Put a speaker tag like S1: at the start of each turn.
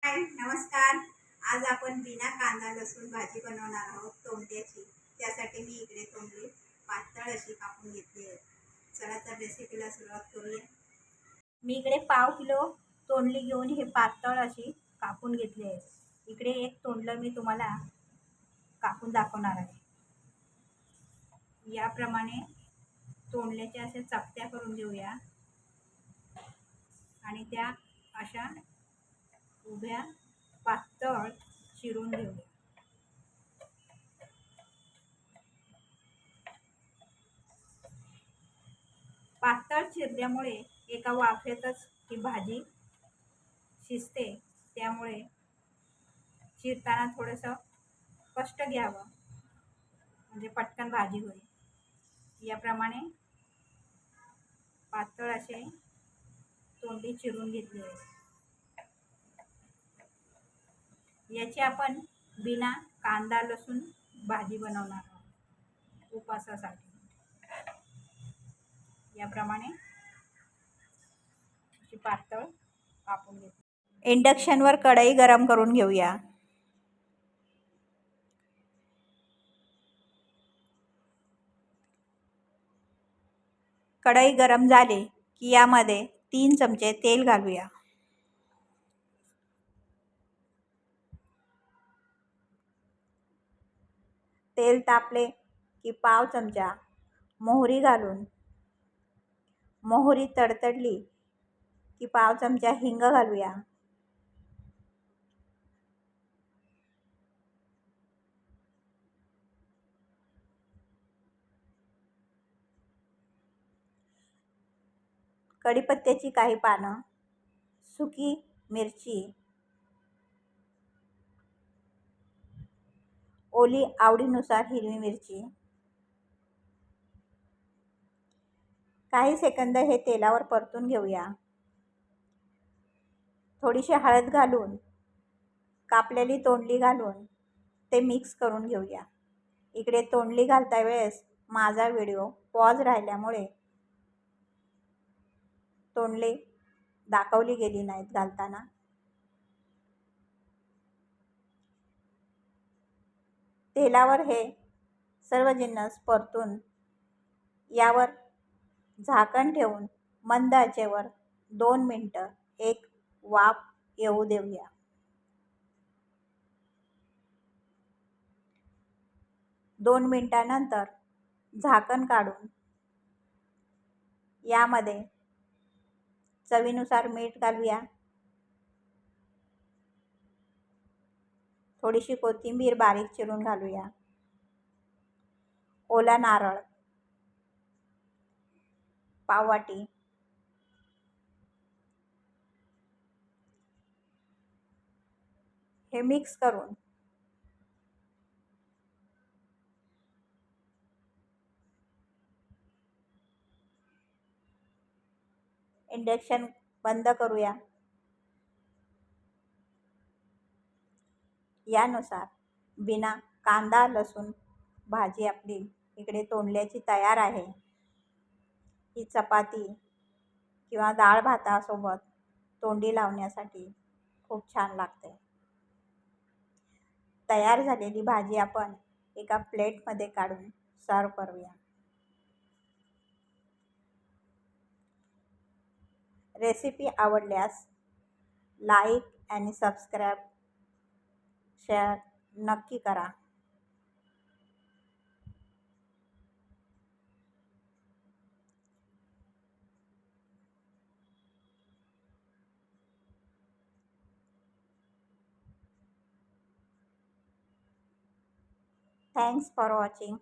S1: हाय नमस्कार. आज आपण बिना कांदा लसूण भाजी बनवणार आहोत तोंडल्याची. त्यासाठी मी इकडे तोंडली पातळ अशी कापून घेतली आहे. चला तर रेसिपीला सुरुवात करूया. मी इकडे पाव किलो तोंडली घेऊन हे पातळ अशी कापून घेतली आहे. इकडे एक तोंडलं मी तुम्हाला कापून दाखवणार आहे. याप्रमाणे तोंडल्याच्या अशा चपट्या करून घेऊया आणि त्या अशा उभ्या पातळ चिरून घेऊया. पातळ चिरल्यामुळे एका वाफेतच ही भाजी शिजते. त्यामुळे चिरताना थोडंसं कष्ट घ्यावं म्हणजे पटकन भाजी होईल. याप्रमाणे पातळ असे तोंडी चिरून घेतली आहे. याची आपण बिना कांदा लसूण भाजी बनवणार आहोत उपवासासाठी. याप्रमाणे अशी पातळ कापून घेतली. इंडक्शनवर कढई गरम करून घेऊया. कढई गरम झाली की यामध्ये 3 चमचे तेल घालूया. तेल तापले की पाव चमचा मोहरी घालून मोहरी तडतडली की पाव चमचा हिंग घालूया. कढीपत्त्याची काही पानं, सुकी मिरची, ओली आवडीनुसार हिरवी मिरची. काही सेकंद हे तेलावर परतून घेऊया. थोडीशी हळद घालून कापलेली तोंडली घालून ते मिक्स करून घेऊया. इकडे तोंडली घालता वेळेस माझा व्हिडिओ पॉज राहिल्यामुळे तोंडली दाखवली गेली नाहीत घालताना. तेलावर हे सर्व जिन्नस परतून यावर झाकण ठेवून मंद आचेवर 2 मिनटं एक वाफ येऊ देऊया. 2 मिनिटांनंतर झाकण काढून यामध्ये चवीनुसार मीठ घालूया. थोडीशी कोथिंबीर बारीक चिरून घालूया. ओला नारळ पाववाटी, हे मिक्स करून इंडक्शन बंद करूया. यानुसार बिना कांदा लसूण भाजी आपली इकडे तोंडल्याची तयार आहे. ही चपाती किंवा डाळ भातासोबत तोंडी लावण्यासाठी खूप छान लागते. तयार झालेली भाजी आपण एका प्लेटमध्ये काढून सर्व करूया. रेसिपी आवडल्यास लाईक आणि सबस्क्राईब शेअर नक्की करा. Thanks for watching.